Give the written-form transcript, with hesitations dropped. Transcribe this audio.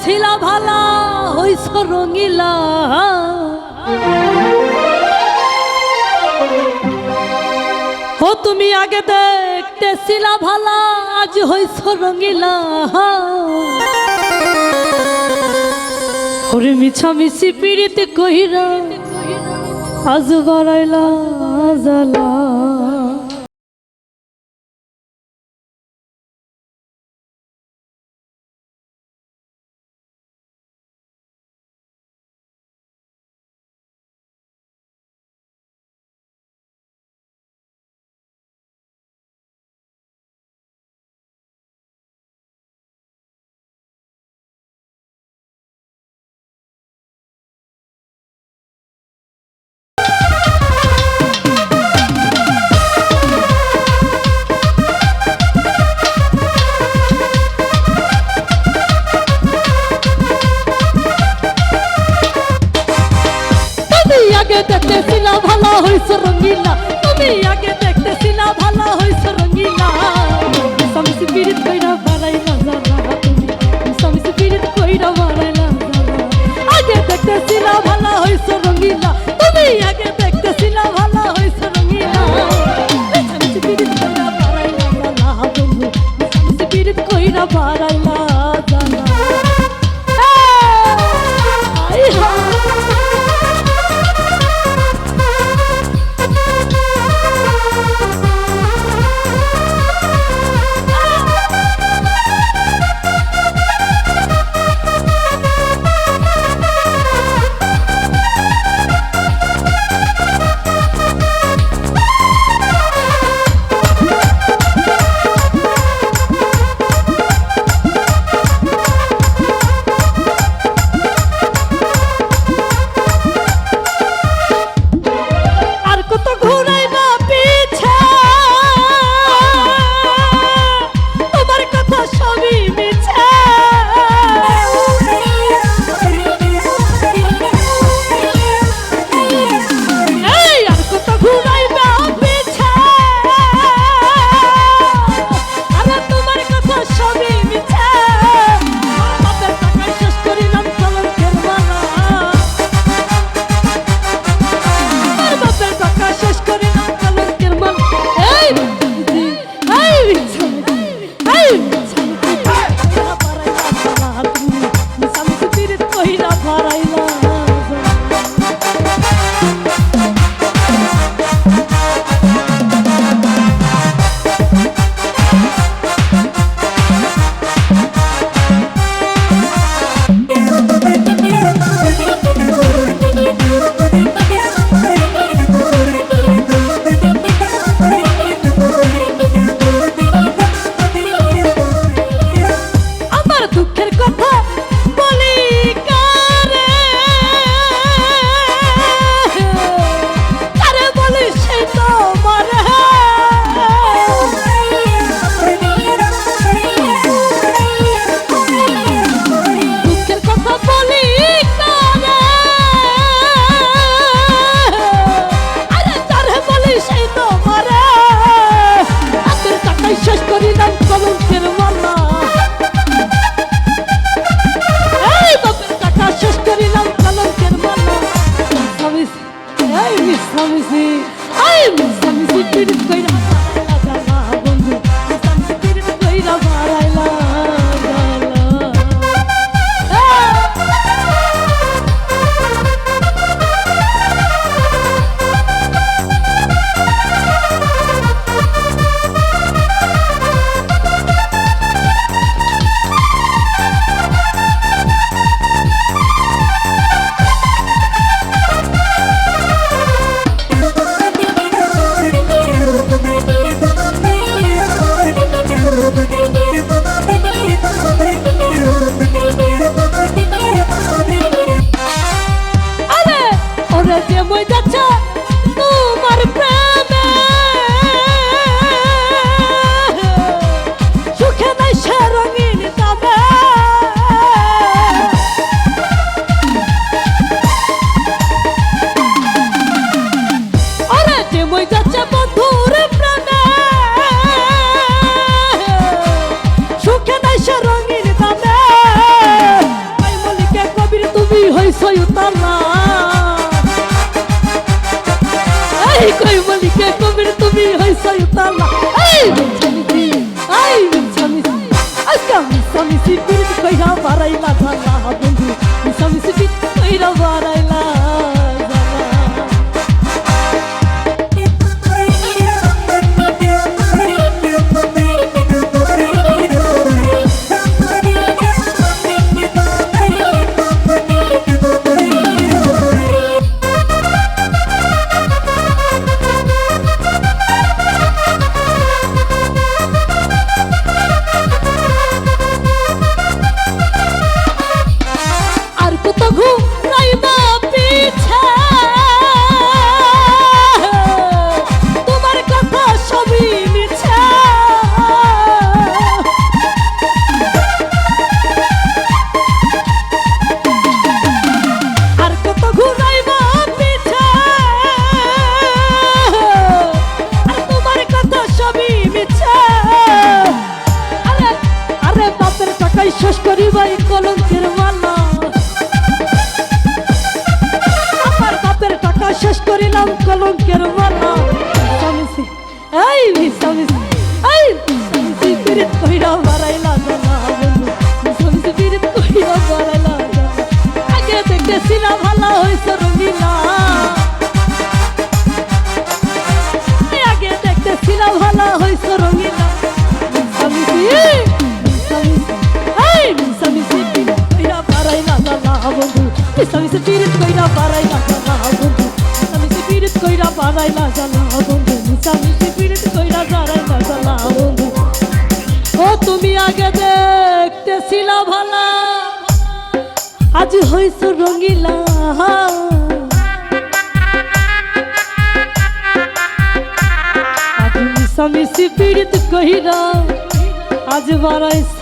ছিলা ভালা হইছ রঙিলা ও তুমি আগে দেখতেছিলা ভালা আজ হইছ রঙিলা ওরে মিছা মিছি পিড়িতে কইরা আজ বাড়াইলা জ্বালা দেখতেছিলা ভালো হইছ রঙিলা তুমি আগে দেখতেছিলা ভালো হইছ রঙিলা মিছামিছি পিড়িত কইরা বাড়াইলা জ্বালা তুমি মিছামিছি পিড়িত কইরা বাড়াইলা জ্বালা আগে দেখতেছিলা ভালো হইছ রঙিলা তুমি আগে দেখতেছিলা ভালো হইছ রঙিলা মিছামিছি পিড়িত কইরা বাড়াইলা জ্বালা বন্ধু মিছামিছি পিড়িত কইরা বাড়াইলা জ্বালা মিশামিশি পিরিত কইরা বাড়াইলা জ্বালা বন্ধু মিশামিশি পিরিত কইরা বাড়াইলা শেষ করিবাই কলঙ্কের মালা আমার বাপের টাকা শেষ করিলাম কলঙ্কের মালা মিশামিশি এই মিশামিশি এই মিশামিশি পিরিত কইরা বাড়াইলা জ্বালা বন্ধু মিশামিশি পিরিত কইরা বাড়াইলা আগে দেখতেছিলাম ভালো হইছে রঙিলা আগে দেখতেছিলাম ভালো হইছে রঙিলা মিশামিশি মিশামিশি পিরিত কইরা বাড়াইলা জ্বালা বন্ধু মিশামিশি পিরিত কইরা বাড়াইলা জ্বালা বন্ধু মিশামিশি পিরিত কইরা বাড়াইলা জ্বালা বন্ধু মিশামিশি পিরিত কইরা বাড়াইলা জ্বালা বন্ধু ও তুমি আগে দেখতেছিলা ভালা আজ হইছ রঙিলা আজ মিশামিশি পিরিত কইরা আজ বাড়াইছ